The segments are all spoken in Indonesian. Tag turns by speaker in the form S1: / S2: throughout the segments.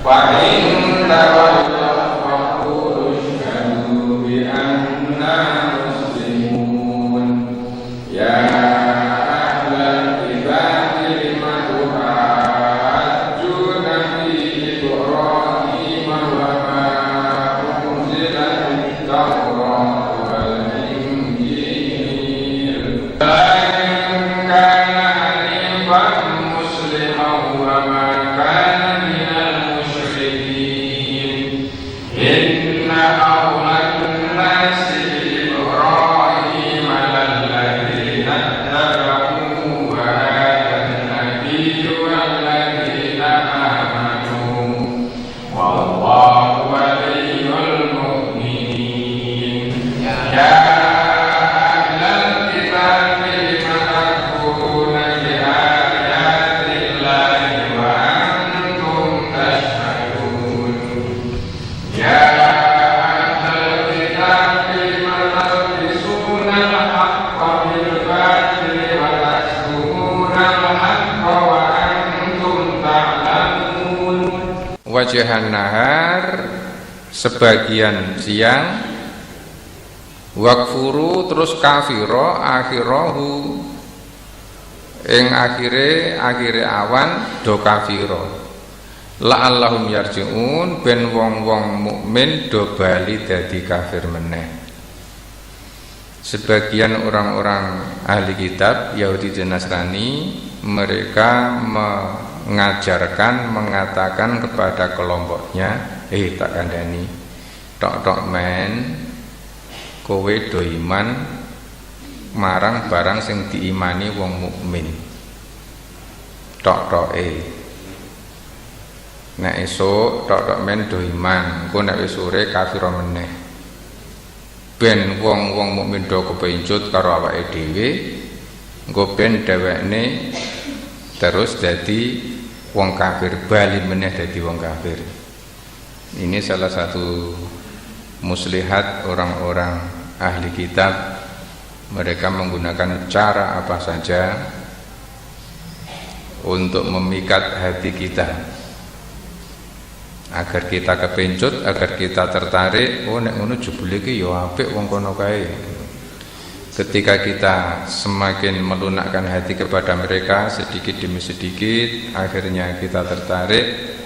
S1: فإن تولوا فقولوا اشهدوا بأننا مسلمون يا أهل الكتاب لم تحاجون في إبراهيم وما أنزلت التوراة والإنجيل كان حنيفا مسلما وما كان من المشركين إن أولى الناس بإبراهيم للذين اتبعوه وهذا النبي والذين آمنوا والله ولي المؤمنين يا أهل الكتاب لم تكفرون بآيات الله وأنتم تشهدون يا أهل الكتاب لم تلبسون الحق بالباطل وتكتمون الحق وأنتم تعلمون
S2: Wajahan nahar sebagian siang, wakfuru terus kafiro akhirahu ing akhire awan do kafiro la'allahum yarji'un ben wong-wong mukmin do bali dadi kafir meneh. Sebagian orang-orang ahli kitab Yahudi dan Nasrani mereka mengajarkan, mengatakan kepada kelompoknya, tak kandhani tok-tok men kowe do iman marang barang sing diimani wong mukmin tok-toke. Nek esuk tok-tok men do iman, engko nek wis sore kafir meneh. Ben wong-wong mukmin do kepencut karo awake dhewe, engko ben dhewekne terus dadi wong kafir, bali meneh dadi wong kafir. Ini salah satu muslihat orang-orang ahli kitab. Mereka menggunakan cara apa saja untuk memikat hati kita agar kita kepencut, agar kita tertarik. Oh nek ngono jebule iki ya apik wong kono kae. Ketika kita semakin melunakkan hati kepada mereka sedikit demi sedikit, akhirnya kita tertarik.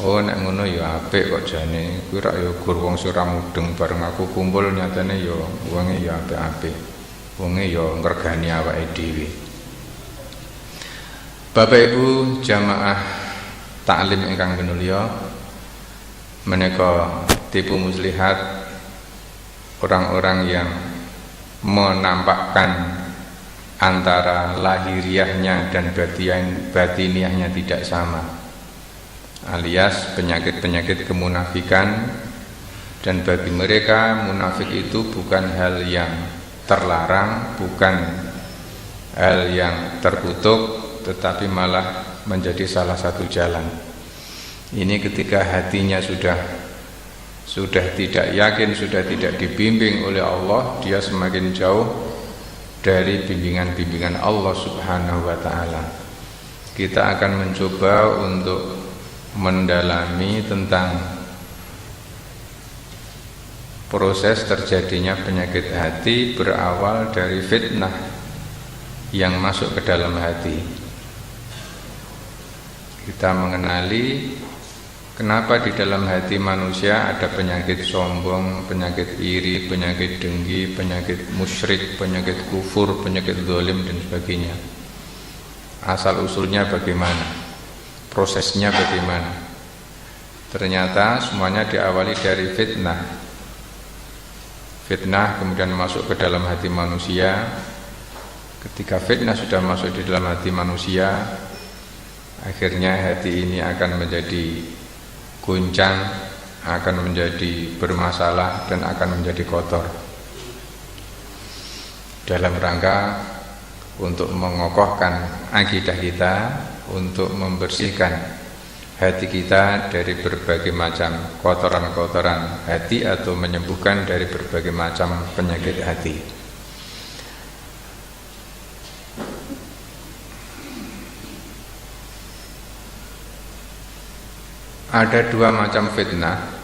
S2: Oh nek ngono ya apik kok jane. Kuwi rak ya gur wong sira mudeng bareng aku kumpul nyatane ya wonge ya apik-apik. Wonge ya ngregani awake dhewe. Bapak Ibu jamaah taklim ingkang pinulya, menika tipu muslihat orang-orang yang menampakkan antara lahiriahnya dan batiniahnya tidak sama, alias penyakit-penyakit kemunafikan. Dan bagi mereka munafik itu bukan hal yang terlarang, bukan hal yang terkutuk, tetapi malah menjadi salah satu jalan. Ini ketika hatinya sudah tidak yakin, sudah tidak dibimbing oleh Allah, dia semakin jauh dari bimbingan-bimbingan Allah Subhanahu wa ta'ala. Kita akan mencoba untuk mendalami tentang proses terjadinya penyakit hati berawal dari fitnah yang masuk ke dalam hati. Kita mengenali kenapa di dalam hati manusia ada penyakit sombong, penyakit iri, penyakit dengki, penyakit musyrik, penyakit kufur, penyakit zalim dan sebagainya. Asal usulnya bagaimana? Prosesnya bagaimana? Ternyata semuanya diawali dari fitnah. Fitnah kemudian masuk ke dalam hati manusia. Ketika fitnah sudah masuk di dalam hati manusia, akhirnya hati ini akan menjadi goncang, akan menjadi bermasalah dan akan menjadi kotor. Dalam rangka untuk mengokohkan akidah kita, untuk membersihkan hati kita dari berbagai macam kotoran-kotoran hati, atau menyembuhkan dari berbagai macam penyakit hati. ada dua macam fitnah.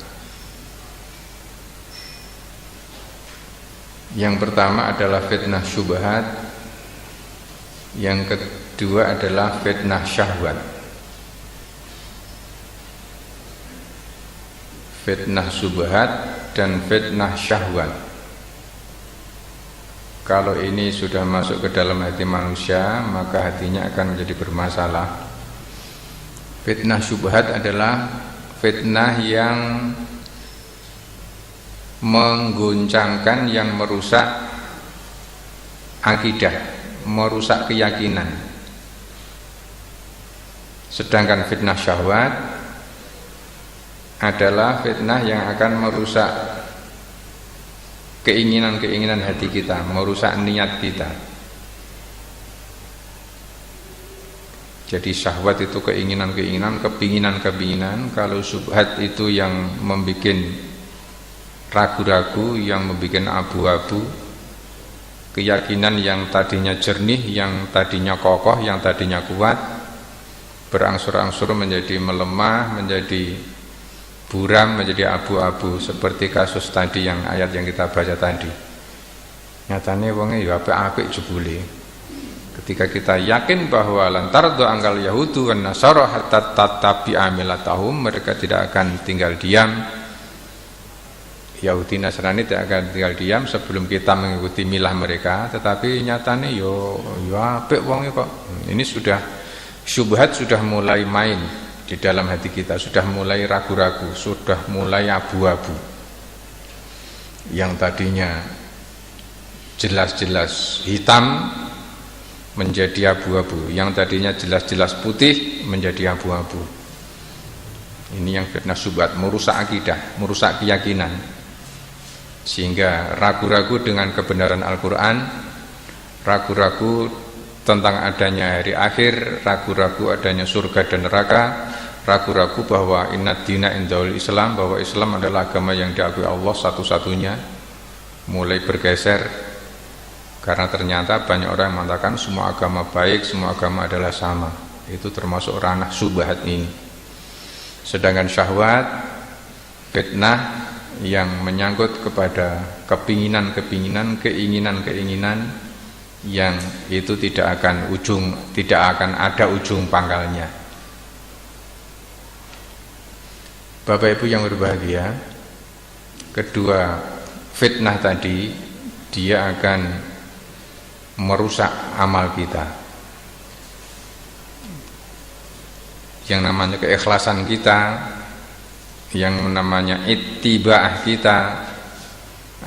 S2: Yang pertama adalah fitnah syubhat, yang kedua adalah fitnah syahwat. Fitnah syubhat dan fitnah syahwat, kalau ini sudah masuk ke dalam hati manusia, maka hatinya akan menjadi bermasalah. Fitnah syubhat adalah fitnah yang mengguncangkan, yang merusak akidah, merusak keyakinan. Sedangkan fitnah syahwat adalah fitnah yang akan merusak keinginan-keinginan hati kita, merusak niat kita. Jadi syahwat itu keinginan-keinginan, kepinginan-kepinginan. Kalau syubhat itu yang membuat ragu-ragu, yang membuat abu-abu. Keyakinan yang tadinya jernih, yang tadinya kokoh, yang tadinya kuat, berangsur-angsur menjadi melemah, menjadi buram, menjadi abu-abu, seperti kasus tadi yang ayat yang kita baca tadi. Nyatane wonge ya apik-apik jebule. Ketika kita yakin bahwa lantar do anggal Yahudu wan Nasara hatta tattabi'a millatahum, mereka tidak akan tinggal diam. Yahudi Nasrani tidak akan tinggal diam sebelum kita mengikuti milah mereka. Tetapi nyatane yo apik wonge kok. Ini sudah syubhat, sudah mulai main di dalam hati kita, sudah mulai ragu-ragu, sudah mulai abu-abu. Yang tadinya jelas-jelas hitam menjadi abu-abu, yang tadinya jelas-jelas putih menjadi abu-abu. Ini yang fitnah syubhat, merusak akidah, merusak keyakinan, sehingga ragu-ragu dengan kebenaran Al-Quran, ragu-ragu tentang adanya hari akhir, ragu-ragu adanya surga dan neraka, ragu-ragu bahwa inna dina indaul Islam, bahwa Islam adalah agama yang diakui Allah satu-satunya, mulai bergeser. Karena ternyata banyak orang yang mengatakan semua agama baik, semua agama adalah sama. Itu termasuk ranah syubhat ini. Sedangkan syahwat, fitnah yang menyangkut kepada kepinginan-kepinginan, keinginan-keinginan yang itu tidak akan ada ujung pangkalnya. Bapak Ibu yang berbahagia, kedua fitnah tadi dia akan merusak amal kita. Yang namanya keikhlasan kita, yang namanya ittiba'ah kita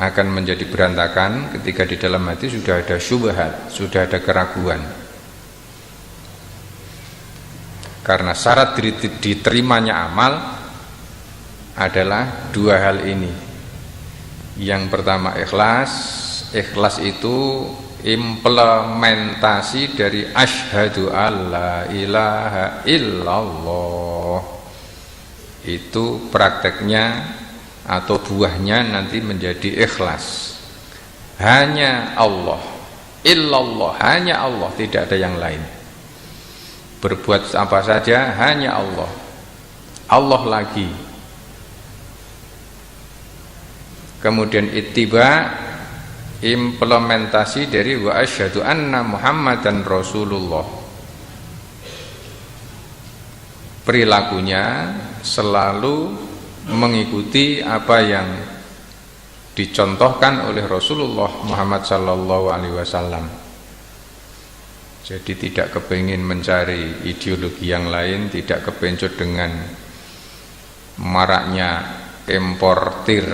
S2: akan menjadi berantakan ketika di dalam hati sudah ada syubhat, sudah ada keraguan. Karena syarat diterimanya amal adalah dua hal ini. Yang pertama ikhlas. Ikhlas itu implementasi dari asyhadu alla ilaha illallah. Itu prakteknya atau buahnya nanti menjadi ikhlas. Hanya Allah, illallah, hanya Allah, tidak ada yang lain. Berbuat apa saja hanya Allah, Allah lagi. Kemudian ittiba, implementasi dari wa asyhadu anna Muhammadan Rasulullah. Perilakunya selalu mengikuti apa yang dicontohkan oleh Rasulullah Muhammad sallallahu alaihi wasallam. Jadi tidak kepingin mencari ideologi yang lain, tidak kepencut dengan maraknya importir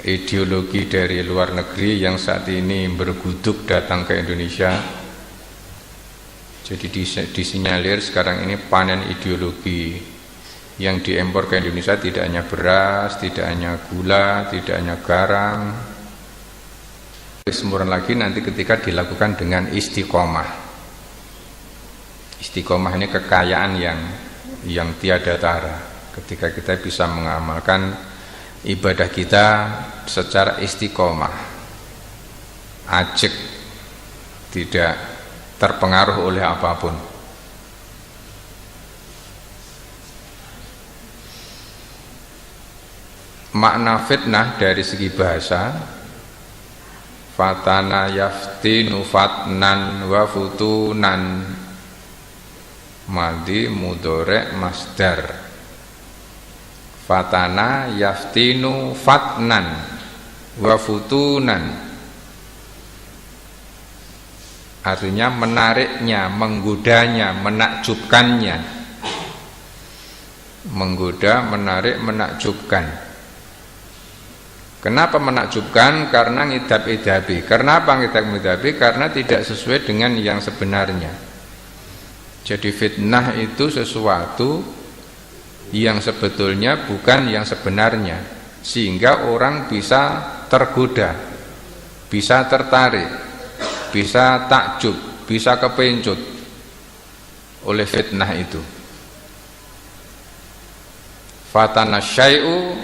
S2: ideologi dari luar negeri yang saat ini berguduk datang ke Indonesia. Jadi disinyalir sekarang ini panen ideologi yang diimpor ke Indonesia, tidak hanya beras, tidak hanya gula, tidak hanya garam. Sempurna lagi nanti ketika dilakukan dengan istiqomah. Istiqomah ini kekayaan yang tiada tara. Ketika kita bisa mengamalkan ibadah kita secara istiqomah, ajek, tidak terpengaruh oleh apapun. makna fitnah dari segi bahasa, fatana yaftinu fatnan wa futunan, madi mudhari masdar. Fatana yaftinu fatnan wa futunan, artinya menariknya, menggodanya, menakjubkannya. Menggoda, menarik, menakjubkan. Kenapa menakjubkan? Karena ngidap-idabi. Kenapa ngidap-idabi? Karena tidak sesuai dengan yang sebenarnya. Jadi fitnah itu sesuatu yang sebetulnya bukan yang sebenarnya, sehingga orang bisa tergoda, bisa tertarik, bisa takjub, bisa kepencut oleh fitnah itu. Fatana syai'u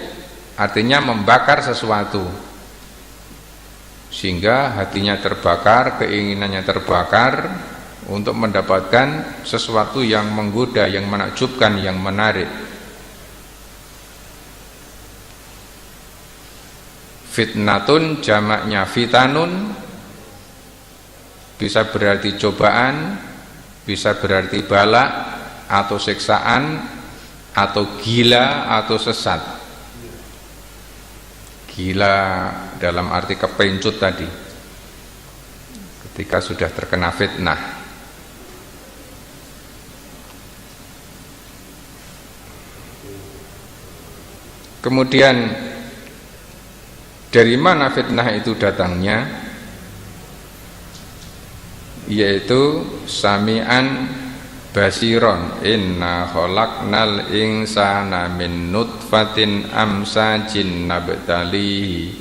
S2: artinya membakar sesuatu, sehingga hatinya terbakar, keinginannya terbakar untuk mendapatkan sesuatu yang menggoda, yang menakjubkan, yang menarik. Fitnatun jamaknya fitanun, bisa berarti cobaan, bisa berarti bala atau siksaan, atau gila atau sesat. Gila dalam arti kepencut tadi, ketika sudah terkena fitnah. Kemudian dari mana fitnah itu datangnya? Yaitu sami'an basiron, inna khalaqnal insana min nutfatin amsajin nabtalihi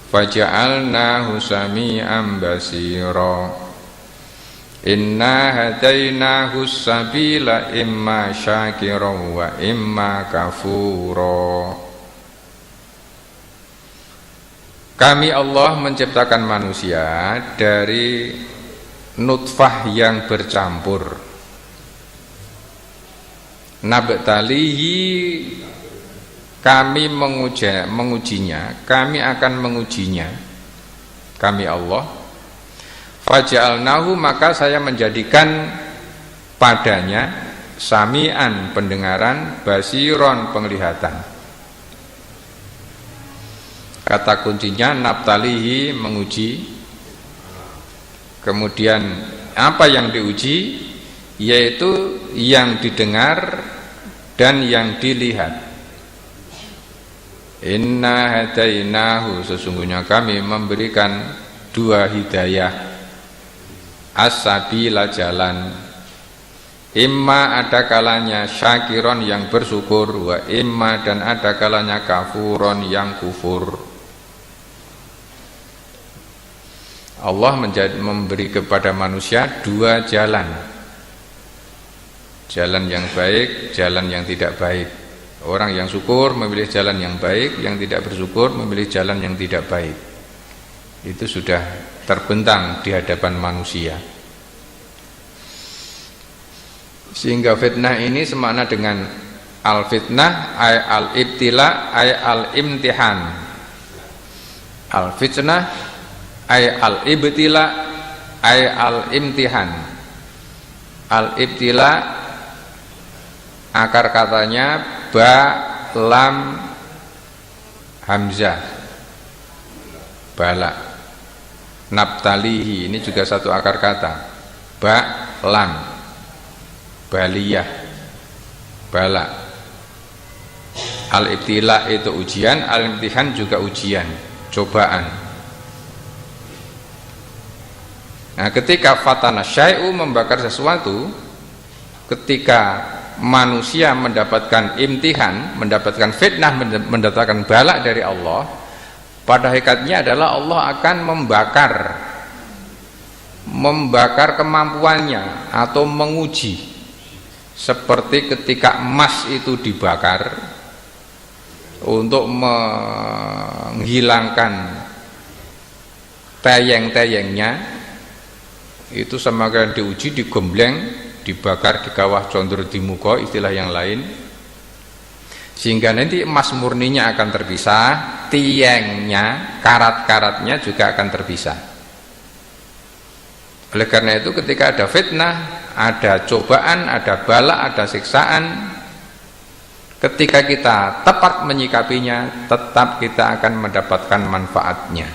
S2: faja'alnahu sami'an basira, inna hadainahu sabila imma syakiran wa imma kafura. Kami Allah menciptakan manusia dari nutfah yang bercampur. Nabtalihi, kami mengujinya, kami akan mengujinya, kami Allah. Faja'alnahu, maka saya menjadikan padanya sami'an, pendengaran, basiron, penglihatan. Kata kuncinya nabtalihi, menguji. Kemudian apa yang diuji? Yaitu yang didengar dan yang dilihat. Inna hadainahu, sesungguhnya kami memberikan dua hidayah, as-sabila, jalan. Imma, ada kalanya syakiron, yang bersyukur, wa imma, dan ada kalanya kafuron, yang kufur. Allah memberi kepada manusia dua jalan, jalan yang baik, jalan yang tidak baik. Orang yang syukur memilih jalan yang baik, yang tidak bersyukur memilih jalan yang tidak baik. Itu sudah terbentang di hadapan manusia. Sehingga fitnah ini semakna dengan al-fitnah ay al-ibtila ay al-imtihan. Al-fitnah ay al-ibtila ay al-imtihan. Al-ibtila akar katanya ba lam hamzah, bala. Nabtalihi, ini juga satu akar kata, ba lam, baliyah, bala. Al-ibtila itu ujian, al-imtihan juga ujian, cobaan. Nah, ketika fatana syai'u, membakar sesuatu, ketika manusia mendapatkan imtihan, mendapatkan fitnah, mendapatkan bala dari Allah, pada hakikatnya adalah Allah akan membakar kemampuannya atau menguji. Seperti ketika emas itu dibakar untuk menghilangkan teyeng-teyengnya, itu sama kan diuji, digembleng, dibakar di kawah, condur di muka, istilah yang lain. Sehingga nanti emas murninya akan terpisah, tiangnya, karat-karatnya juga akan terpisah. Oleh karena itu ketika ada fitnah, ada cobaan, ada bala, ada siksaan, ketika kita tepat menyikapinya, tetap kita akan mendapatkan manfaatnya.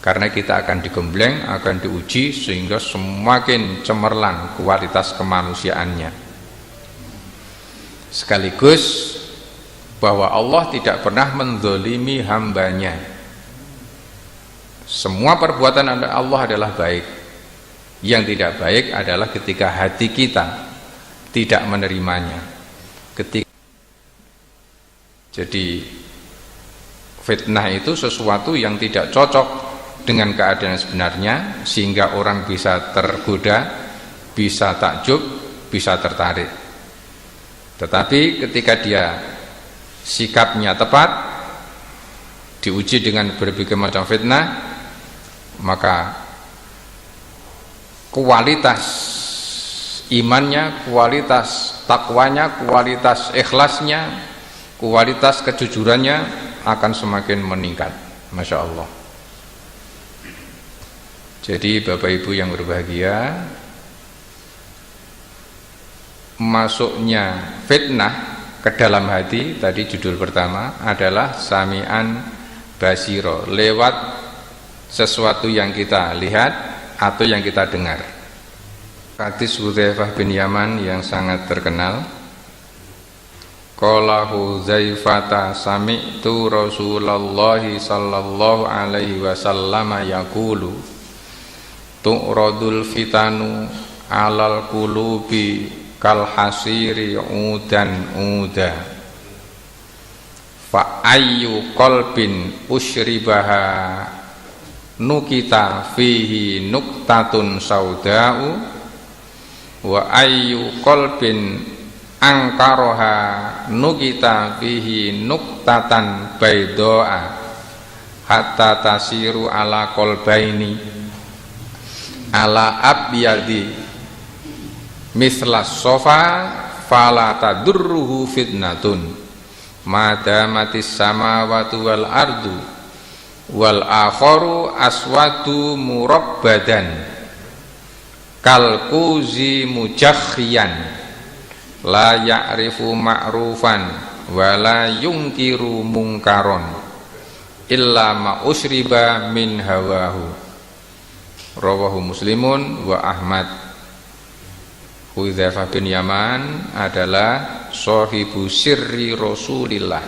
S2: Karena kita akan digembleng, akan diuji sehingga semakin cemerlang kualitas kemanusiaannya. Sekaligus bahwa Allah tidak pernah menzalimi hambanya. Semua perbuatan Allah adalah baik. Yang tidak baik adalah ketika hati kita tidak menerimanya. Jadi fitnah itu sesuatu yang tidak cocok dengan keadaan sebenarnya, sehingga orang bisa tergoda, bisa takjub, bisa tertarik. Tetapi ketika dia sikapnya tepat, diuji dengan berbagai macam fitnah, maka kualitas imannya, kualitas takwanya, kualitas ikhlasnya, kualitas kejujurannya akan semakin meningkat. Masya Allah. Jadi Bapak Ibu yang berbahagia, masuknya fitnah ke dalam hati, tadi judul pertama adalah sami'an basiro, lewat sesuatu yang kita lihat atau yang kita dengar. Hadis Hudzaifah bin Yaman yang sangat terkenal, qala Hudzaifah sami'tu Rasulullah sallallahu alaihi wasallam yaqulu tu'radul fitanu alal qulubi kal hasiri udan uda fa ayyu qalbin usyribaha nukita fihi nuktatun sauda'u wa ayyu qalbin angkaroha nukita fihi nuktatan baidoa hatta tasiru ala qalbaini ala abyadi mislas sofa fala tadurruhu fitnatun madamatis samawati wal ardu wal akharu aswadu murabbadan kal kuzi mujakhyan la ya'rifu ma'rufan wa la yungkiru mungkaron illa ma usriba min hawahu. Rawahu Muslimun wa Ahmad. Hudzaifah bin Yaman adalah sahibu sirri Rasulillah,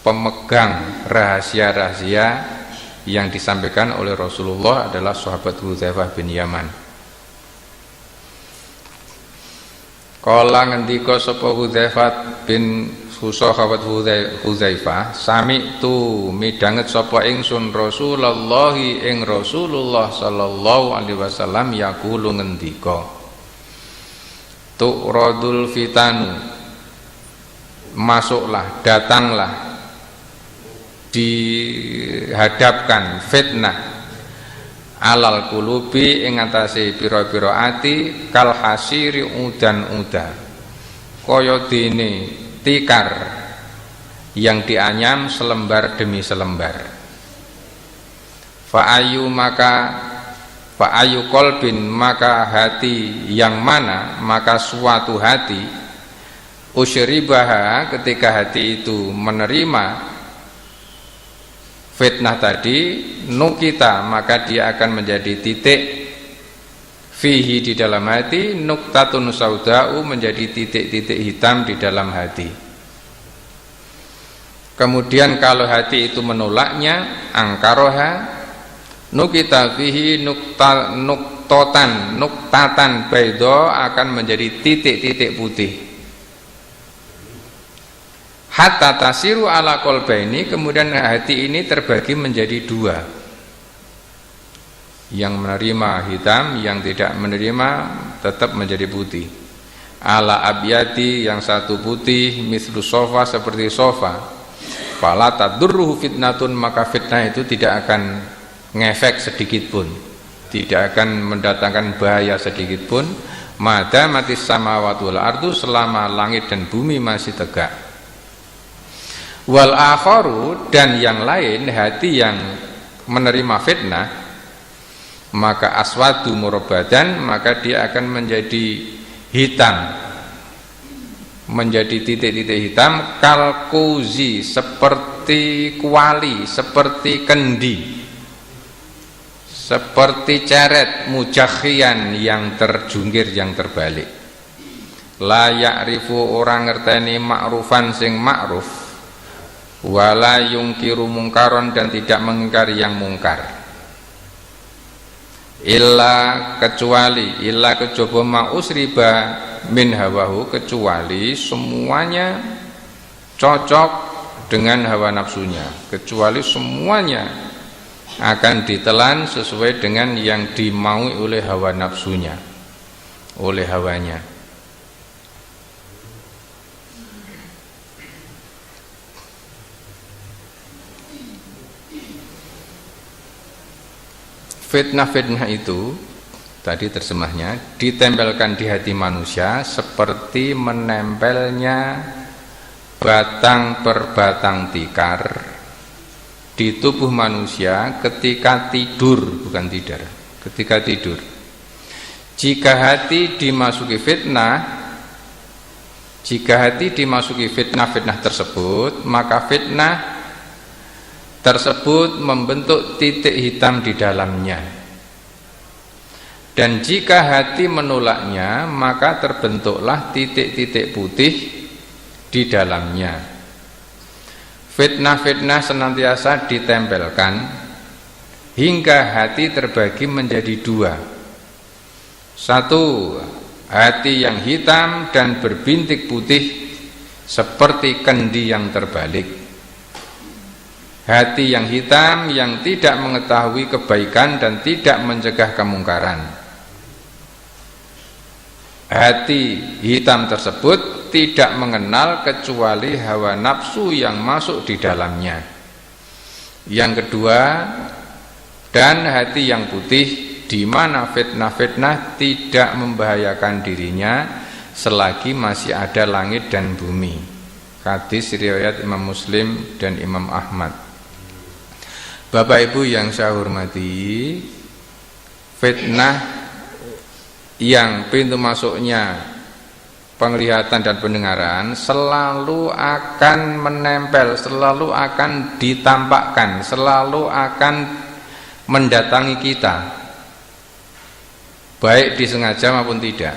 S2: pemegang rahasia-rahasia yang disampaikan oleh Rasulullah adalah sahabat Hudzaifah bin Yaman. Kala ngendika sapa Hudzaifah bin sahabat Hudzaifah, sami'tu midanget sapa ingsun Rasulullah ing Rasulullah sallallahu alaihi wasallam yaqulu ngendika, tu'radul fitanu, masuklah, datanglah, dihadapkan fitnah alal kulubi ing atase pira-pira ati kal hasiri udan uda, kaya dene tikar yang dianyam selembar demi selembar. Fa'ayu kolbin, maka hati yang mana, maka suatu hati usyribaha, ketika hati itu menerima fitnah tadi, nukita, maka dia akan menjadi titik fihi di dalam hati, nuktatun sauda'u, menjadi titik-titik hitam di dalam hati. Kemudian kalau hati itu menolaknya, angkaroha, nukita fihi nuktatan baido, akan menjadi titik-titik putih. Hatta tasiru ala qalbaini, kemudian hati ini terbagi menjadi dua, yang menerima hitam, yang tidak menerima tetap menjadi putih. Ala abyati, yang satu putih, mislu sofa, seperti sofa. Fala tadurruhu fitnatun, maka fitnah itu tidak akan ngefek sedikit pun, tidak akan mendatangkan bahaya sedikit pun, madamatis samawati wal ardu, selama langit dan bumi masih tegak. Wal akharu, dan yang lain hati yang menerima fitnah, maka aswadu murabadan, maka dia akan menjadi hitam, menjadi titik-titik hitam, kalkuzi, seperti kuali, seperti kendi, seperti ceret, mujakhian, yang terjungkir, yang terbalik. La ya'rifu, orang ngerteni ma'rufan sing ma'ruf, wala yungkiru mungkaron, dan tidak mengingkari yang mungkar. Illa kecuali, illa kejaba ma'usriba min hawahu, kecuali semuanya cocok dengan hawa nafsunya, kecuali semuanya akan ditelan sesuai dengan yang dimaui oleh hawa nafsunya, oleh hawanya. Fitnah-fitnah itu tadi terjemahnya ditempelkan di hati manusia seperti menempelnya batang per batang tikar di tubuh manusia ketika tidur, bukan tidar, ketika tidur. Jika hati dimasuki fitnah tersebut, maka fitnah tersebut membentuk titik hitam di dalamnya. Dan jika hati menolaknya, maka terbentuklah titik-titik putih di dalamnya. Fitnah-fitnah senantiasa ditempelkan hingga hati terbagi menjadi dua. Satu, hati yang hitam dan berbintik putih seperti kendi yang terbalik. Hati yang hitam yang tidak mengetahui kebaikan dan tidak mencegah kemungkaran. Hati hitam tersebut tidak mengenal kecuali hawa nafsu yang masuk di dalamnya. Yang kedua, dan hati yang putih, di mana fitnah-fitnah tidak membahayakan dirinya selagi masih ada langit dan bumi. Hadis riwayat Imam Muslim dan Imam Ahmad. Bapak Ibu yang saya hormati, fitnah yang pintu masuknya penglihatan dan pendengaran selalu akan menempel, selalu akan ditampakkan, selalu akan mendatangi kita, baik disengaja maupun tidak.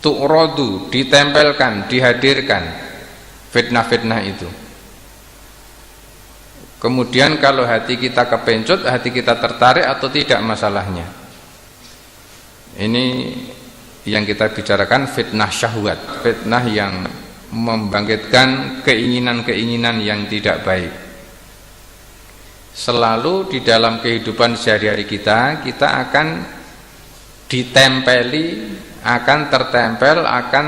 S2: Tu'rodu, ditempelkan, dihadirkan fitnah-fitnah itu. Kemudian kalau hati kita kepencut, hati kita tertarik atau tidak masalahnya. Ini yang kita bicarakan fitnah syahwat, fitnah yang membangkitkan keinginan-keinginan yang tidak baik. Selalu di dalam kehidupan sehari-hari kita akan ditempeli, akan tertempel, akan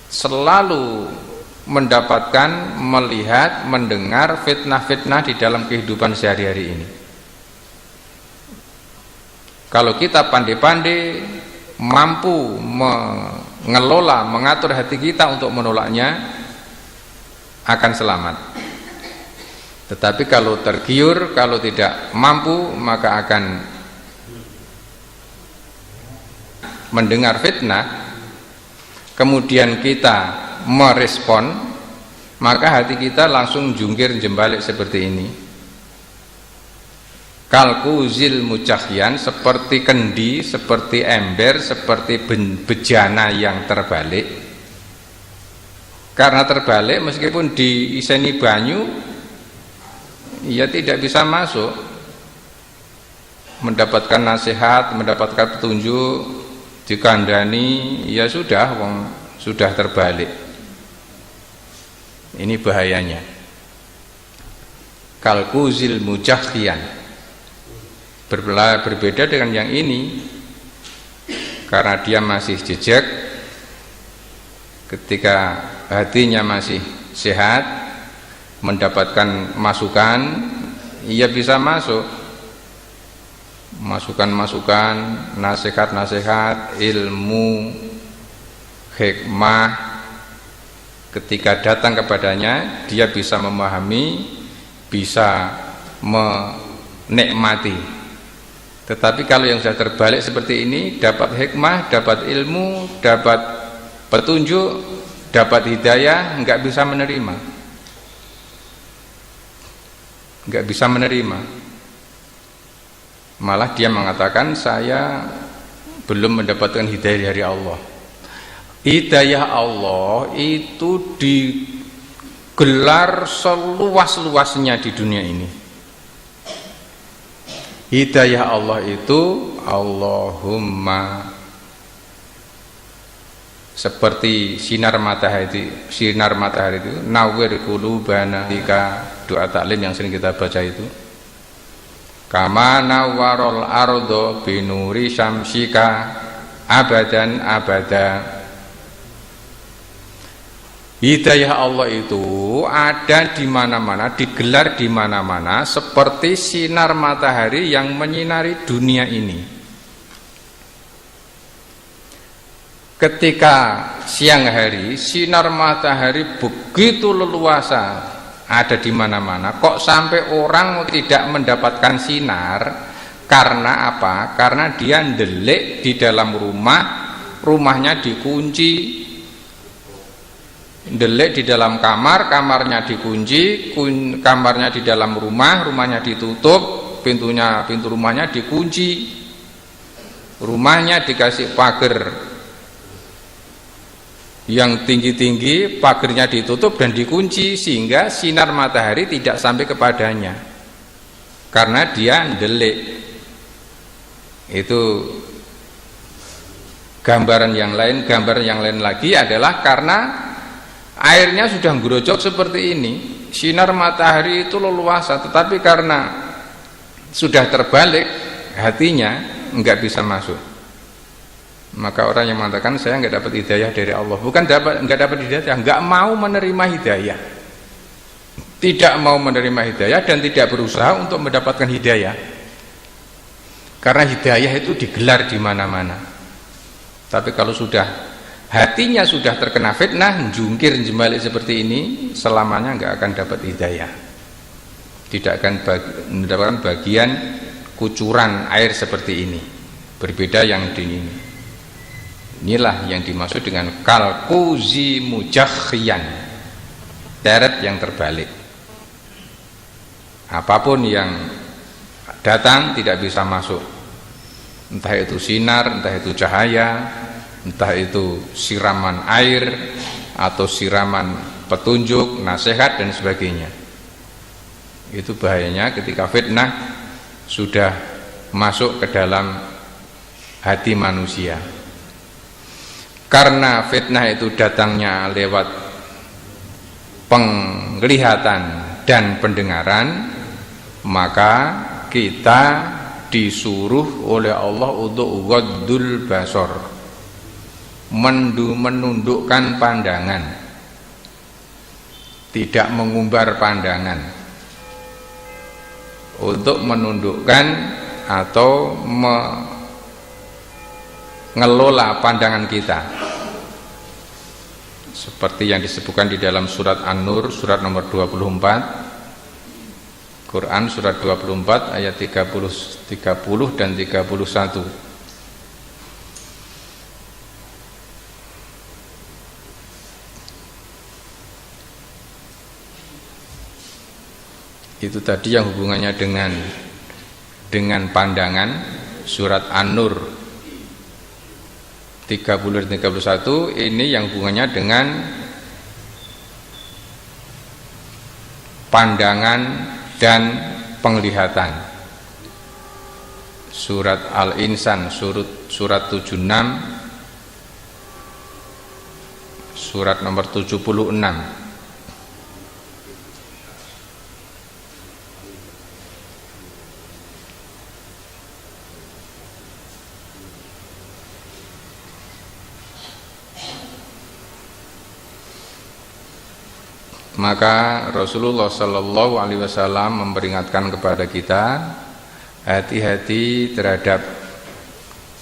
S2: selalu mendapatkan, melihat, mendengar fitnah-fitnah di dalam kehidupan sehari-hari ini. Kalau kita pandai-pandai mampu mengelola, mengatur hati kita untuk menolaknya, akan selamat. Tetapi kalau tergiur, kalau tidak mampu, maka akan mendengar fitnah, kemudian kita merespon, maka hati kita langsung jungkir jembalik seperti ini. Kalkuzil mujakhian, seperti kendi, seperti ember, seperti bejana yang terbalik. Karena terbalik, meskipun diiseni banyu, ia tidak bisa masuk, mendapatkan nasihat, mendapatkan petunjuk, dikandani, ya sudah, sudah terbalik. Ini bahayanya. Kalkuzil mujakhian, berbeda dengan yang ini, karena dia masih jejak. Ketika hatinya masih sehat, mendapatkan masukan, ia bisa masuk, masukan-masukan, nasihat-nasihat, ilmu, hikmah, Ketika datang kepadanya, dia bisa memahami, bisa menikmati. Tetapi kalau yang sudah terbalik seperti ini, dapat hikmah, dapat ilmu, dapat petunjuk, dapat hidayah, enggak bisa menerima. Enggak bisa menerima. Malah dia mengatakan, saya belum mendapatkan hidayah dari Allah. Hidayah Allah itu digelar seluas-luasnya di dunia ini. Hidayah Allah itu Allahumma, seperti sinar matahari itu nawwir qulubana, doa taklim yang sering kita baca itu, kama nawwarul ardo binuri syamsika abadan abada. Hidayah Allah itu ada di mana-mana, digelar di mana-mana, seperti sinar matahari yang menyinari dunia ini. Ketika siang hari, sinar matahari begitu leluasa, ada di mana-mana. Kok sampai orang tidak mendapatkan sinar? Karena apa? Karena dia ndelik di dalam rumah, rumahnya dikunci. Ndelik di dalam kamar, kamarnya dikunci, kamarnya di dalam rumah, rumahnya ditutup, pintu rumahnya dikunci, rumahnya dikasih pagar yang tinggi-tinggi, pagarnya ditutup dan dikunci sehingga sinar matahari tidak sampai kepadanya karena dia ndelik. Itu gambaran yang lain lagi adalah karena airnya sudah ngerojok seperti ini, sinar matahari itu leluasa, tetapi karena sudah terbalik hatinya enggak bisa masuk. Maka orang yang mengatakan saya enggak dapat hidayah dari Allah, bukan enggak dapat hidayah, enggak mau menerima hidayah, tidak mau menerima hidayah dan tidak berusaha untuk mendapatkan hidayah, karena hidayah itu digelar di mana-mana. Tapi kalau sudah hatinya sudah terkena fitnah, jungkir jembalik seperti ini, selamanya enggak akan dapat hidayah, tidak akan mendapatkan bagian kucuran air seperti ini. Berbeda yang di ini. Inilah yang dimaksud dengan kalkuzi mujakhriyan, deret yang terbalik. Apapun yang datang tidak bisa masuk, entah itu sinar, entah itu cahaya, entah itu siraman air atau siraman petunjuk, nasihat dan sebagainya. Itu bahayanya ketika fitnah sudah masuk ke dalam hati manusia. Karena fitnah itu datangnya lewat penglihatan dan pendengaran, maka kita disuruh oleh Allah untuk ghaddul basar, menundukkan pandangan, tidak mengumbar pandangan, untuk menundukkan atau mengelola pandangan kita, seperti yang disebutkan di dalam surat An-Nur, surat nomor 24, Quran surat 24 ayat 30 dan 31. Itu tadi yang hubungannya dengan pandangan, surat An-Nur 30 dan 31. Ini yang hubungannya dengan pandangan dan penglihatan. Surat Al-Insan surat 76, surat nomor 76. Maka Rasulullah Sallallahu Alaihi Wasallam memperingatkan kepada kita, hati-hati terhadap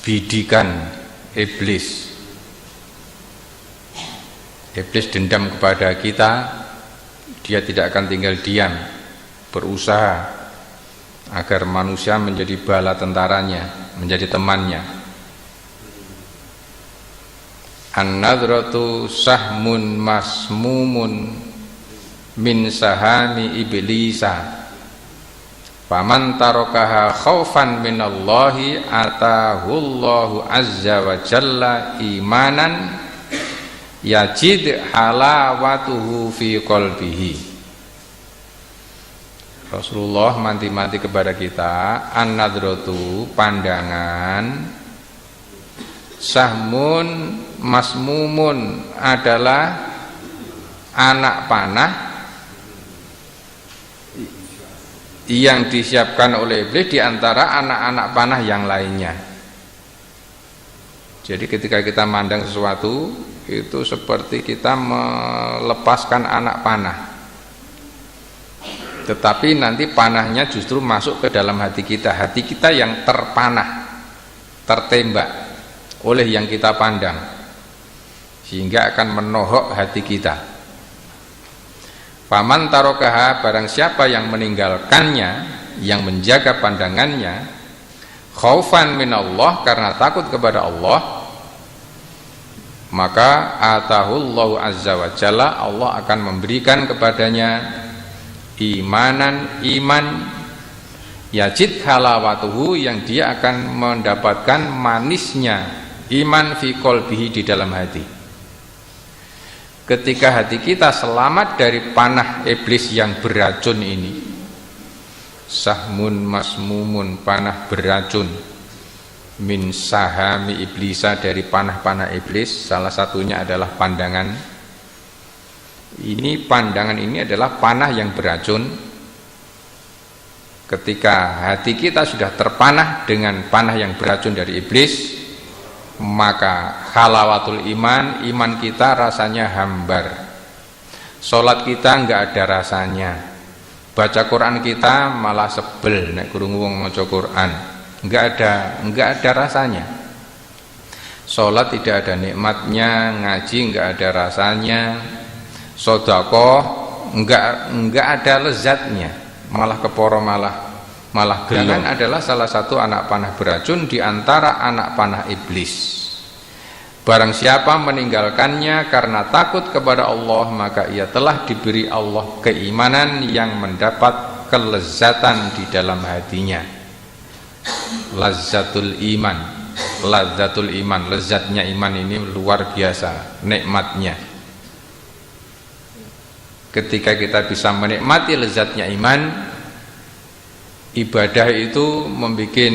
S2: bidikan iblis. Iblis dendam kepada kita, dia tidak akan tinggal diam, berusaha agar manusia menjadi bala tentaranya, menjadi temannya. An-nadratu sahmun masmumun min sahami iblisa faman tarakaha khaufan minallahi atahullahu azza wa jalla imanan yajid halawatuhu fi qalbihi. Rasulullah manti-manti kepada kita, an-nadratu pandangan, sahmun masmumun adalah anak panah yang disiapkan oleh iblis di antara anak-anak panah yang lainnya. Jadi ketika kita mandang sesuatu, itu seperti kita melepaskan anak panah, tetapi nanti panahnya justru masuk ke dalam hati kita yang terpanah, tertembak oleh yang kita pandang, sehingga akan menohok hati kita. Faman tarokaha, barang siapa yang meninggalkannya, yang menjaga pandangannya, khaufan minallah, karena takut kepada Allah, maka atahullahu azza wa jalla, Allah akan memberikan kepadanya iman yajid halawatuhu, yang dia akan mendapatkan manisnya iman fi qalbihi, di dalam hati. Ketika hati kita selamat dari panah iblis yang beracun ini, sahmun masmumun, panah beracun, min sahami iblisa, dari panah-panah iblis, salah satunya adalah pandangan. Pandangan ini adalah panah yang beracun. Ketika hati kita sudah terpanah dengan panah yang beracun dari iblis, maka halawatul iman, iman kita rasanya hambar. Sholat kita enggak ada rasanya. Baca Quran kita malah sebel nek krungu wong maca Quran. Enggak ada rasanya. Sholat tidak ada nikmatnya, ngaji enggak ada rasanya, sedekah enggak ada lezatnya, malah keporo, malah gelang. Adalah salah satu anak panah beracun di antara anak panah iblis. Barang siapa meninggalkannya karena takut kepada Allah, maka ia telah diberi Allah keimanan yang mendapat kelezatan di dalam hatinya. Lazzatul iman, lazzatul iman, lezatnya iman ini luar biasa, nikmatnya. Ketika kita bisa menikmati lezatnya iman, ibadah itu membuat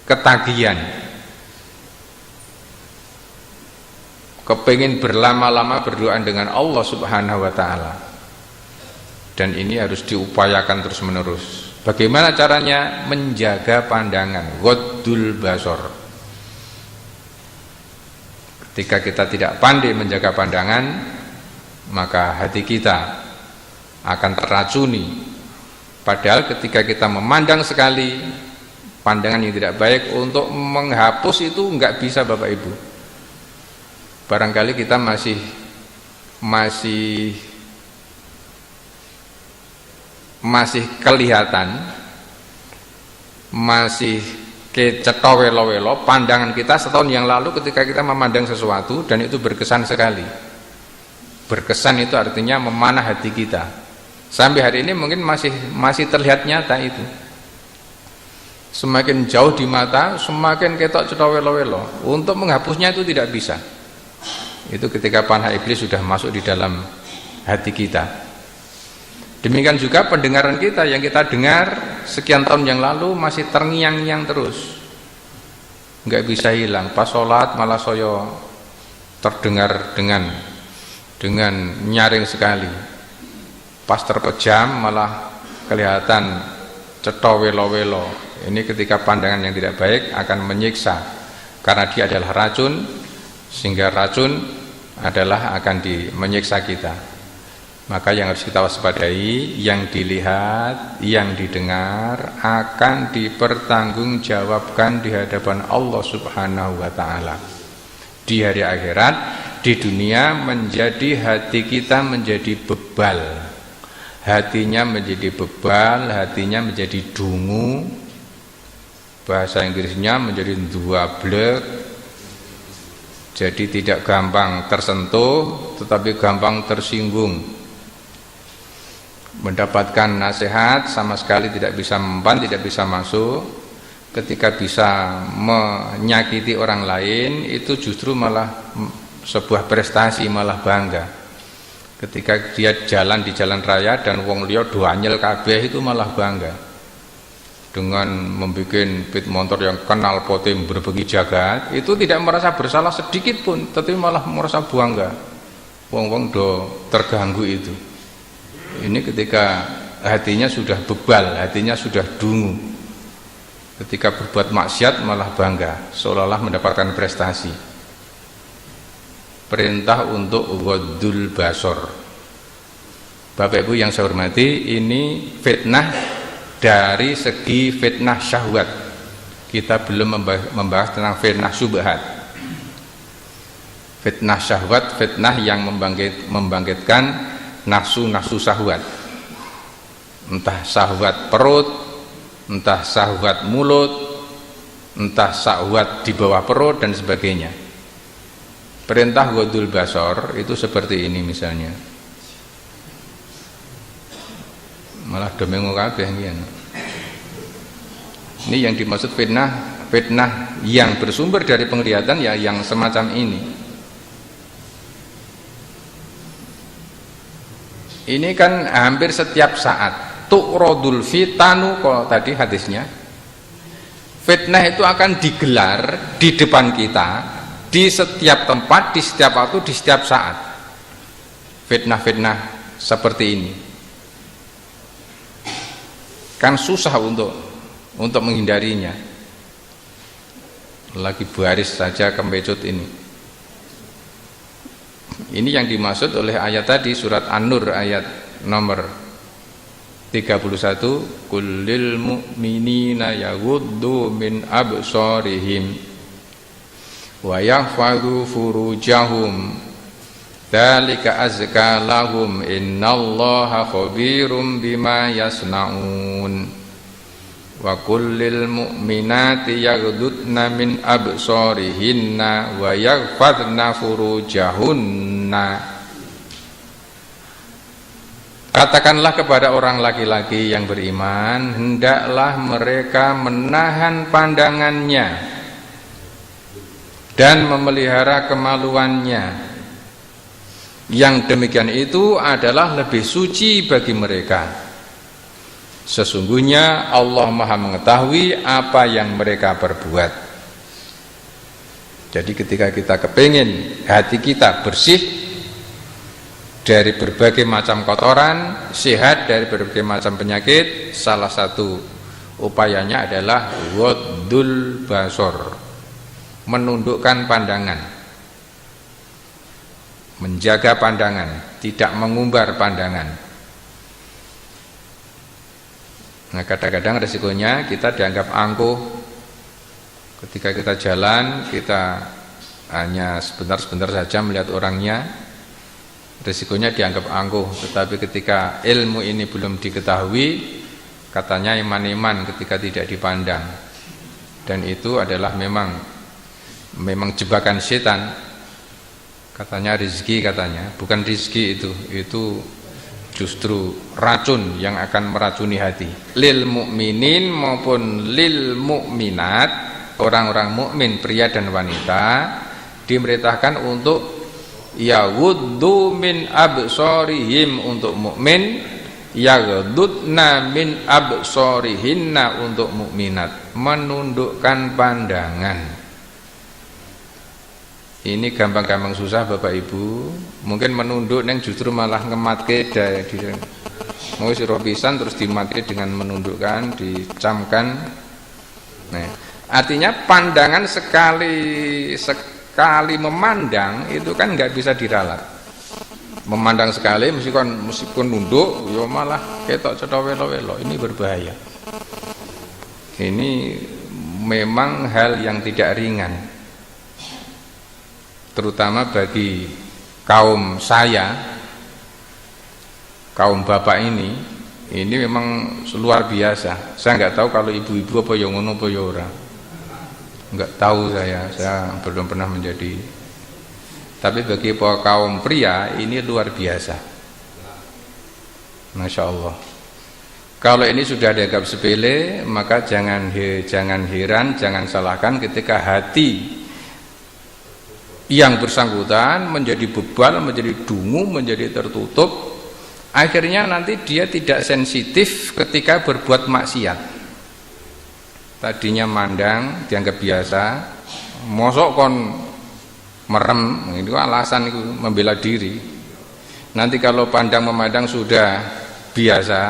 S2: ketagihan, kepingin berlama-lama berdoa dengan Allah subhanahu wa ta'ala. Dan ini harus diupayakan terus menerus. Bagaimana caranya? Menjaga pandangan, ghaddul basar. Ketika kita tidak pandai menjaga pandangan, maka hati kita akan terracuni. Padahal ketika kita memandang sekali pandangan yang tidak baik, untuk menghapus itu enggak bisa Bapak Ibu. Barangkali kita masih kelihatan, masih keceto welo-welo pandangan kita setahun yang lalu ketika kita memandang sesuatu dan itu berkesan sekali. Berkesan itu artinya memanah hati kita. Sampai hari ini mungkin masih terlihat nyata itu. Semakin jauh di mata, semakin ketok ceto welo-welo. Untuk menghapusnya itu tidak bisa. Itu ketika panah iblis sudah masuk di dalam hati kita. Demikian juga pendengaran kita, yang kita dengar sekian tahun yang lalu masih terngiang-ngiang terus, nggak bisa hilang. Pas sholat malah soyo terdengar dengan nyaring sekali. Pas terpejam malah kelihatan ceto welo-welo. Ini ketika pandangan yang tidak baik akan menyiksa, karena dia adalah racun, sehingga racun adalah akan menyiksa kita. Maka yang harus kita waspadai, yang dilihat, yang didengar akan dipertanggungjawabkan di hadapan Allah Subhanahu wa ta'ala di hari akhirat, di dunia menjadi hati kita menjadi bebal, hatinya menjadi bebal, hatinya menjadi dungu, bahasa Inggrisnya menjadi duablek, jadi tidak gampang tersentuh tetapi gampang tersinggung, mendapatkan nasihat sama sekali tidak bisa mempan, tidak bisa masuk. Ketika bisa menyakiti orang lain itu justru malah sebuah prestasi, malah bangga. Ketika dia jalan di jalan raya dan wong liya doanyel kabeh itu malah bangga. Dengan membuat pit motor yang kenal pote berbagi jagat, itu tidak merasa bersalah sedikit pun, tetapi malah merasa bangga. Wong-wong do terganggu itu. Ini ketika hatinya sudah bebal, hatinya sudah dungu. Ketika berbuat maksiat malah bangga, seolah-olah mendapatkan prestasi. Perintah untuk ghaddul basar. Bapak Ibu yang saya hormati, ini fitnah dari segi fitnah syahwat. Kita belum membahas tentang fitnah syubhat. Fitnah syahwat, fitnah yang membangkitkan nafsu-nafsu syahwat. Entah syahwat perut, entah syahwat mulut, entah syahwat di bawah perut dan sebagainya. Perintah ghaddul basar itu seperti ini misalnya. Malah domengo kabeh ngene. Ini yang dimaksud fitnah yang bersumber dari penglihatan ya yang semacam ini. Ini kan hampir setiap saat tu'radul fitanu, kalau tadi hadisnya fitnah itu akan digelar di depan kita di setiap tempat, di setiap waktu, di setiap saat. Fitnah-fitnah seperti ini kan susah untuk menghindarinya. Lagi baris saja kempecut ini. Ini yang dimaksud oleh ayat tadi, surat An-Nur ayat nomor 31, kullil mu'minina yaghuddu min absarihim wa yahfadhu furujahum dzalika azka lahum innallaha khabirum bima yasnaun wa kullil mu'minati yaghuddna min absarihinna wa yahfadhna furujahunna. Katakanlah kepada orang laki-laki yang beriman, hendaklah mereka menahan pandangannya dan memelihara kemaluannya. Yang demikian itu adalah lebih suci bagi mereka. Sesungguhnya Allah Maha mengetahui apa yang mereka perbuat. Jadi ketika kita kepingin hati kita bersih dari berbagai macam kotoran, sehat dari berbagai macam penyakit, salah satu upayanya adalah ghaddul basar, menundukkan pandangan, menjaga pandangan, tidak mengumbar pandangan. Nah, kadang-kadang resikonya kita dianggap angkuh. Ketika kita jalan, kita hanya sebentar-sebentar saja melihat orangnya, risikonya dianggap angkuh. Tetapi ketika ilmu ini belum diketahui, katanya iman-iman ketika tidak dipandang, dan itu adalah memang jebakan setan. Katanya rizki, katanya bukan rizki, itu justru racun yang akan meracuni hati. Lil mukminin maupun lil mukminat, orang-orang mukmin pria dan wanita dimerintahkan untuk yaghuddu min absarihim untuk mukmin, yaghuddna min absarihinna untuk mukminat, menundukkan pandangan. Ini gampang-gampang susah Bapak Ibu. Mungkin menunduk neng justru malah ngematke mau sira pisan terus dimatke dengan menundukkan, dicamkan. Nah, artinya pandangan sekali memandang itu kan nggak bisa diralat. Memandang sekali meskipun nunduk, ya malah ketok cetha-welo-welo. Ini berbahaya. Ini memang hal yang tidak ringan. terutama bagi kaum saya, kaum bapak ini memang luar biasa. Saya nggak tahu kalau ibu-ibu apa yang ngono apa ya ora. Nggak tahu saya belum pernah menjadi. Tapi bagi kaum pria ini luar biasa. Masya Allah. Kalau ini sudah dianggap sepele, maka jangan heran, jangan salahkan ketika hati yang bersangkutan menjadi bebal, menjadi dungu, menjadi tertutup. Akhirnya nanti dia tidak sensitif ketika berbuat maksiat. Tadinya mandang dianggap biasa, mosok kon merem, itu alasan itu membela diri. Nanti kalau pandang memandang sudah biasa,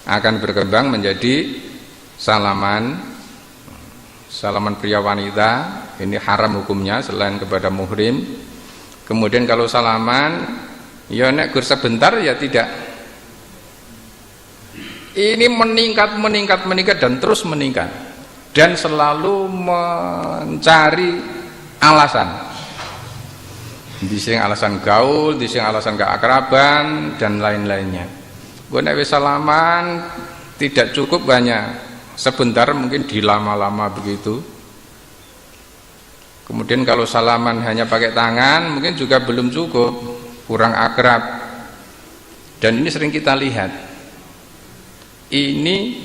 S2: akan berkembang menjadi salaman pria wanita. Ini haram hukumnya selain kepada muhrim. Kemudian kalau salaman, ya nek gur sebentar ya tidak. Ini meningkat dan terus meningkat, dan selalu mencari alasan. Di sini alasan gaul, di sini alasan keakraban dan lain-lainnya. Gue nek wis salaman tidak cukup banyak, sebentar mungkin dilama-lama begitu. Kemudian kalau salaman hanya pakai tangan mungkin juga belum cukup, kurang akrab. Dan ini sering kita lihat. Ini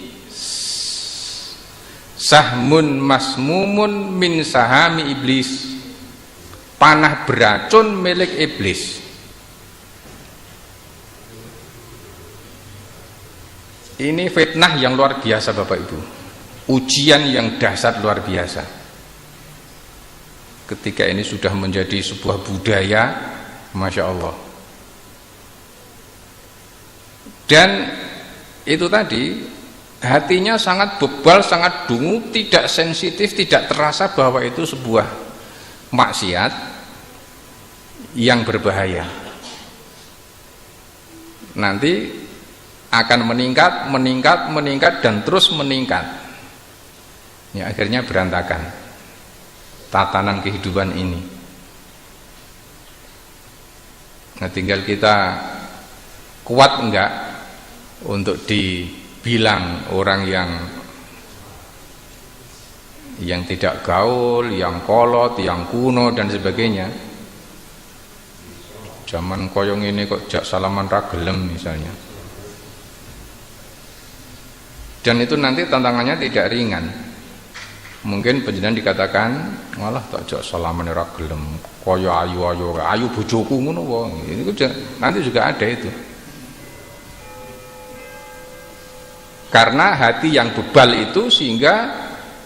S2: sahmun masmumun min sahami iblis, panah beracun milik iblis. Ini fitnah yang luar biasa Bapak Ibu, ujian yang dahsyat luar biasa. Ketika ini sudah menjadi sebuah budaya, Masya Allah. Dan itu tadi, hatinya sangat bebal, sangat dungu, tidak sensitif, tidak terasa bahwa itu sebuah maksiat yang berbahaya. Nanti akan meningkat dan terus meningkat. Ya, akhirnya berantakan tatanan kehidupan ini. Nah, tinggal kita kuat enggak untuk dibilang orang yang tidak gaul, yang kolot, yang kuno dan sebagainya. Zaman koyong ini kok jak salaman ra gelem misalnya. Dan itu nanti tantangannya tidak ringan. Mungkin panjenengan dikatakan, malah tak jak salaman ora gelem, kaya ayu bojoku ngono wae. Itu nanti juga ada itu. Karena hati yang bebal itu sehingga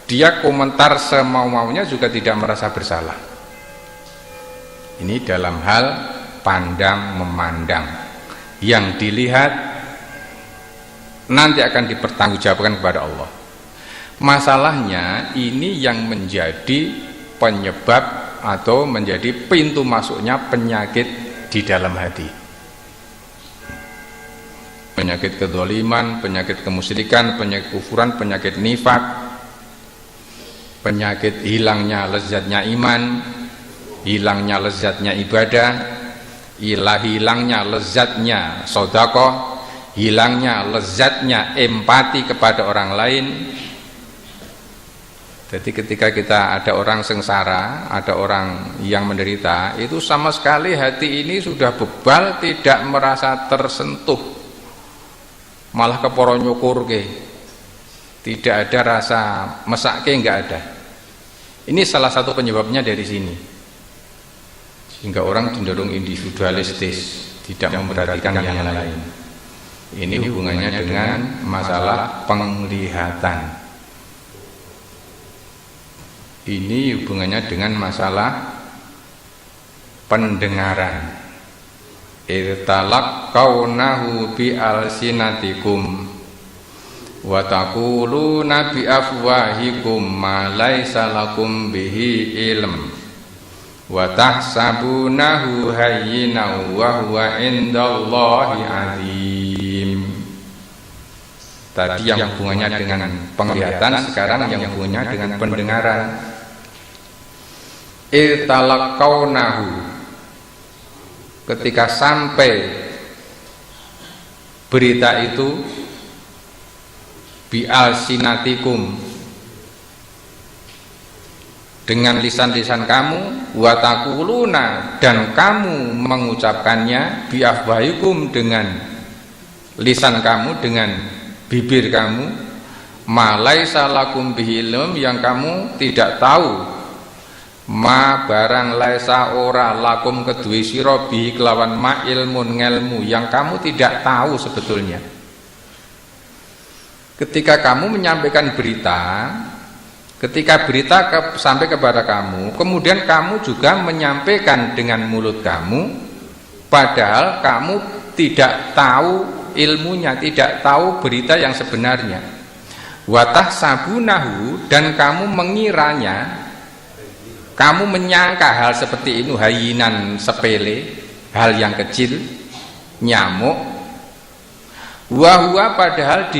S2: dia komentar semau-maunya juga tidak merasa bersalah. Ini dalam hal pandang memandang. Yang dilihat nanti akan dipertanggungjawabkan kepada Allah. Masalahnya ini yang menjadi penyebab atau menjadi pintu masuknya penyakit di dalam hati. Penyakit kedzaliman, penyakit kemusyrikan, penyakit kufuran, penyakit nifak, penyakit hilangnya lezatnya iman, hilangnya lezatnya ibadah, hilangnya lezatnya sedekah, hilangnya lezatnya empati kepada orang lain. Jadi ketika kita ada orang sengsara, ada orang yang menderita, itu sama sekali hati ini sudah bebal, tidak merasa tersentuh, malah keporo nyukurke, tidak ada rasa mesake, enggak ada. Ini salah satu penyebabnya dari sini, sehingga orang cenderung individualistis, tidak memperhatikan yang lain. Ini hubungannya dengan masalah penglihatan. Ini hubungannya dengan masalah pendengaran. Irtalaqawnahu bi alsinatikum wa taquluna bi afwahikum ma laisa lakum bihi ilm wa tahsabunahu hayyinan wa huwa indallahi azim. Tadi yang hubungannya dengan penglihatan, sekarang yang hubungannya dengan pendengaran. Italaqawnahu, ketika sampai berita itu, bi'alsinatikum, dengan lisan-lisan kamu, wa taquluna, dan kamu mengucapkannya, bi'afwahikum, dengan lisan kamu, dengan bibir kamu, ma laisa lakum bihi ilm, yang kamu tidak tahu, ma barang laisa ora lakum kedue sira bihi kelawan ma ilmun ngelmu, yang kamu tidak tahu sebetulnya. Ketika kamu menyampaikan berita, ketika berita sampai kepada kamu, kemudian kamu juga menyampaikan dengan mulut kamu, padahal kamu tidak tahu ilmunya, tidak tahu berita yang sebenarnya. Watah sabunahu, dan kamu mengiranya, kamu menyangka hal seperti itu hayinan, sepele, hal yang kecil, nyamuk. Wahwa, padahal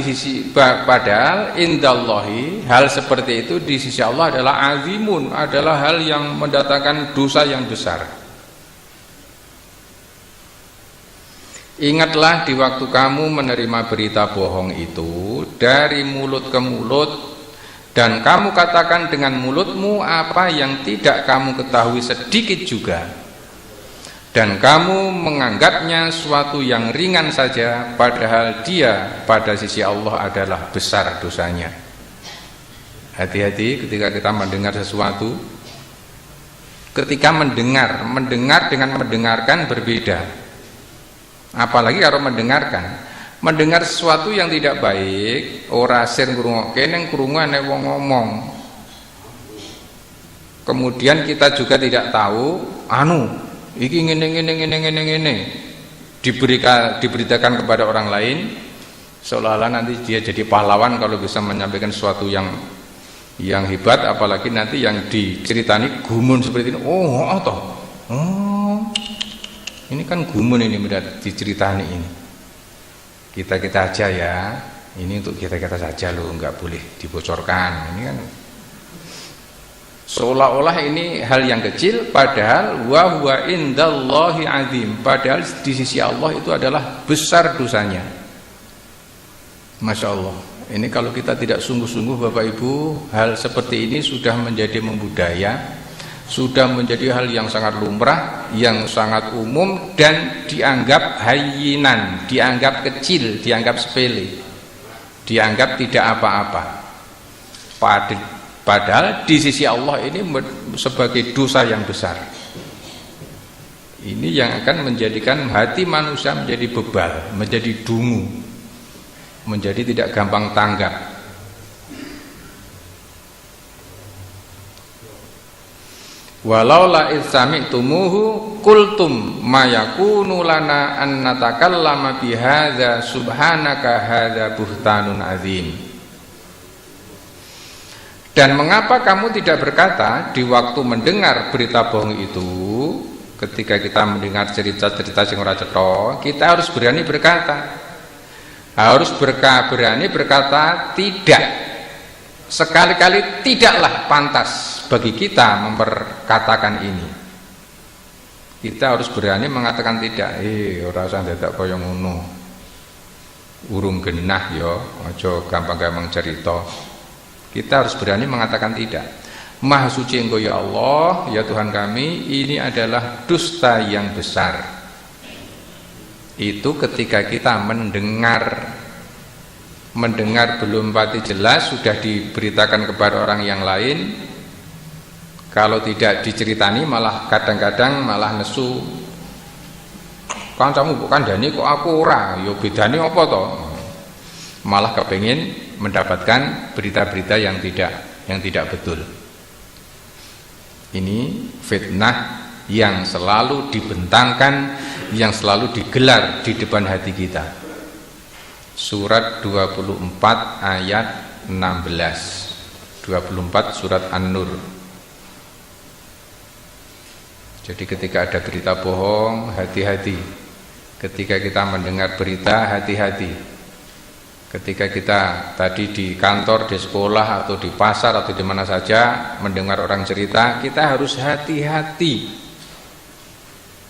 S2: indallahi, hal seperti itu di sisi Allah adalah azimun, adalah hal yang mendatangkan dosa yang besar. Ingatlah di waktu kamu menerima berita bohong itu dari mulut ke mulut, dan kamu katakan dengan mulutmu apa yang tidak kamu ketahui sedikit juga, dan kamu menganggapnya suatu yang ringan saja, padahal dia pada sisi Allah adalah besar dosanya. Hati-hati ketika kita mendengar sesuatu. Ketika mendengar dengan mendengarkan berbeda. Apalagi kalau mendengar sesuatu yang tidak baik, ora sir ngrungokke ning krungu nek wong ngomong. Kemudian kita juga tidak tahu iki ngene diberitakan kepada orang lain, seolah-olah nanti dia jadi pahlawan kalau bisa menyampaikan sesuatu yang hebat, apalagi nanti yang diceritani gumun seperti ini. Ini kan gumun ini diceritani ini. Kita aja ya, ini untuk kita saja loh, nggak boleh dibocorkan. Ini kan seolah-olah ini hal yang kecil, padahal wa huwa indallahi azim, padahal di sisi Allah itu adalah besar dosanya. Masya Allah, ini kalau kita tidak sungguh-sungguh Bapak Ibu, hal seperti ini sudah menjadi membudaya, sudah menjadi hal yang sangat lumrah, yang sangat umum, dan dianggap hayinan, dianggap kecil, dianggap sepele, dianggap tidak apa-apa. Padahal di sisi Allah ini sebagai dosa yang besar. Ini yang akan menjadikan hati manusia menjadi bebal, menjadi dungu, menjadi tidak gampang tanggap. Walau la sami'tumuhu qultum ma yakunu lana an natakallama bihadza subhanaka hadza buhtanun azim. Dan mengapa kamu tidak berkata di waktu mendengar berita bohong itu, ketika kita mendengar cerita-cerita sing ora cetha, kita harus berani berkata. Harus berani berkata tidak. Sekali-kali tidaklah pantas bagi kita memperkatakan ini. Kita harus berani mengatakan tidak. Ora usah dadak kaya ngono. Urung genah ya, aja gampang-gampang cerita. Kita harus berani mengatakan tidak. Maha suci Engkau ya Allah, ya Tuhan kami, ini adalah dusta yang besar. Itu ketika kita mendengar belum pati jelas, sudah diberitakan kepada orang yang lain. Kalau tidak diceritani malah kadang-kadang malah nesu. Kancamu bukan Dani kok aku ora, ya bedane apa toh? Malah kepengin mendapatkan berita-berita yang tidak betul. Ini fitnah yang selalu dibentangkan, yang selalu digelar di depan hati kita. Surat 24 ayat 16. 24 surat An-Nur. Jadi ketika ada berita bohong, hati-hati. Ketika kita mendengar berita, hati-hati. Ketika kita tadi di kantor, di sekolah, atau di pasar, atau di mana saja mendengar orang cerita, kita harus hati-hati.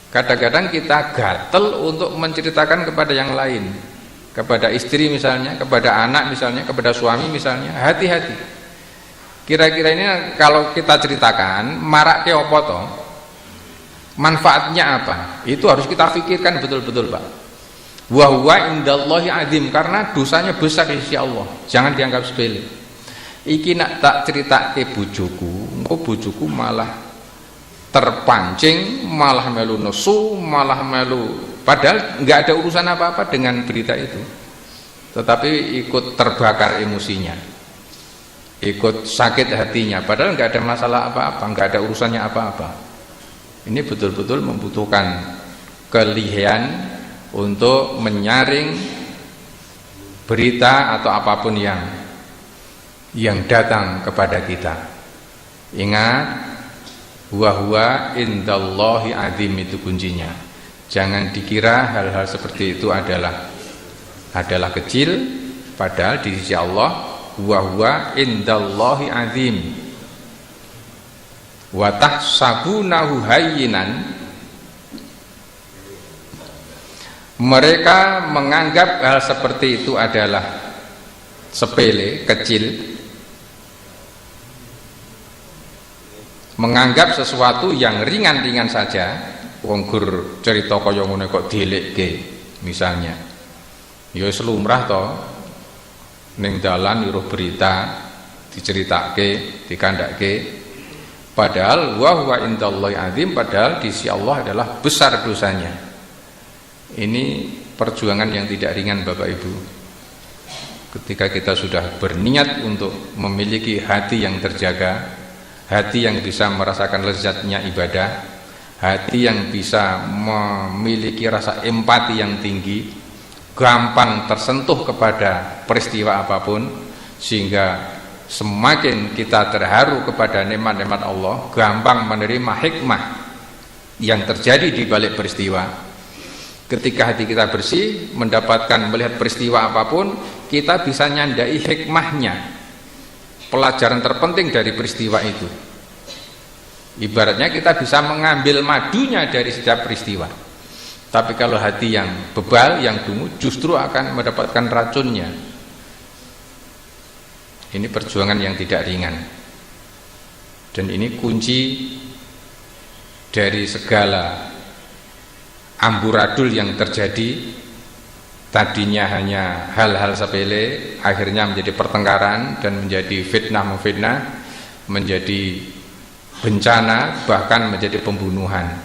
S2: Kadang-kadang kita gatel untuk menceritakan kepada yang lain, kepada istri misalnya, kepada anak misalnya, kepada suami misalnya. Hati-hati. Kira-kira ini kalau kita ceritakan, marak ke apa toh? Manfaatnya apa? Itu harus kita pikirkan betul-betul, Pak. Wa huwa indallahi azim, karena dosanya besar di sisi Allah. Jangan dianggap sepele. Iki nak tak ceritake bojoku, engko bojoku malah terpancing, malah melu nesu, malah melu, padahal enggak ada urusan apa-apa dengan berita itu. Tetapi ikut terbakar emosinya. Ikut sakit hatinya, padahal enggak ada masalah apa-apa, enggak ada urusannya apa-apa. Ini betul-betul membutuhkan kelihayan untuk menyaring berita atau apapun yang datang kepada kita. Ingat, huwa indallahi azim, itu kuncinya. Jangan dikira hal-hal seperti itu adalah kecil, padahal di sisi Allah huwa indallahi azim. Wa tahsabunahu hayyinan, mereka menganggap hal seperti itu adalah sepele, kecil, menganggap sesuatu yang ringan-ringan saja. Wong gur cerita kaya ngene kok dielekke misalnya, ya selumrah to ning dalan iruh berita diceritake, dikandhake, padahal wa huwa indallahi azim, padahal di sisi Allah adalah besar dosanya. Ini perjuangan yang tidak ringan, Bapak Ibu. Ketika kita sudah berniat untuk memiliki hati yang terjaga, hati yang bisa merasakan lezatnya ibadah, hati yang bisa memiliki rasa empati yang tinggi, gampang tersentuh kepada peristiwa apapun, sehingga semakin kita terharu kepada nikmat-nikmat Allah, gampang menerima hikmah yang terjadi di balik peristiwa. Ketika hati kita bersih, melihat peristiwa apapun, kita bisa nyandai hikmahnya, pelajaran terpenting dari peristiwa itu. Ibaratnya kita bisa mengambil madunya dari setiap peristiwa. Tapi kalau hati yang bebal, yang dungu, justru akan mendapatkan racunnya. Ini perjuangan yang tidak ringan. Dan ini kunci dari segala amburadul yang terjadi. Tadinya hanya hal-hal sepele, akhirnya menjadi pertengkaran dan menjadi fitnah-memfitnah, menjadi bencana, bahkan menjadi pembunuhan.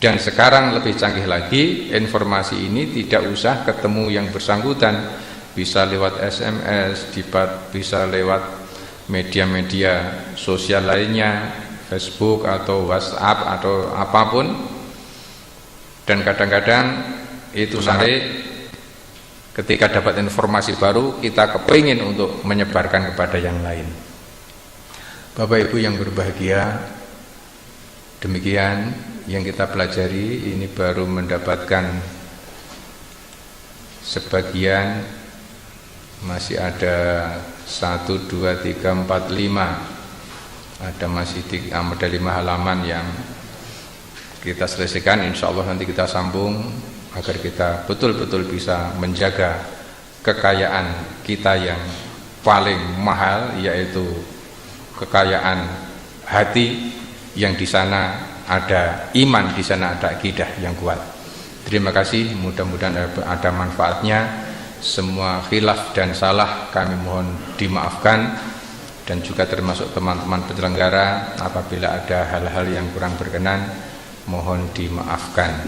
S2: Dan sekarang lebih canggih lagi, informasi ini tidak usah ketemu yang bersangkutan, bisa lewat SMS, bisa lewat media-media sosial lainnya, Facebook atau WhatsApp atau apapun. Dan kadang-kadang itu sare ketika dapat informasi baru, kita kepingin untuk menyebarkan kepada yang lain. Bapak Ibu yang berbahagia, demikian yang kita pelajari. Ini baru mendapatkan sebagian, masih ada 1, 2, 3, 4, 5, ada masih 5 halaman yang kita selesaikan. Insya Allah nanti kita sambung agar kita betul-betul bisa menjaga kekayaan kita yang paling mahal, yaitu kekayaan hati, yang di sana ada iman, di sana ada akidah yang kuat. Terima kasih, mudah-mudahan ada manfaatnya. Semua khilaf dan salah kami mohon dimaafkan, dan juga termasuk teman-teman penyelenggara apabila ada hal-hal yang kurang berkenan mohon dimaafkan.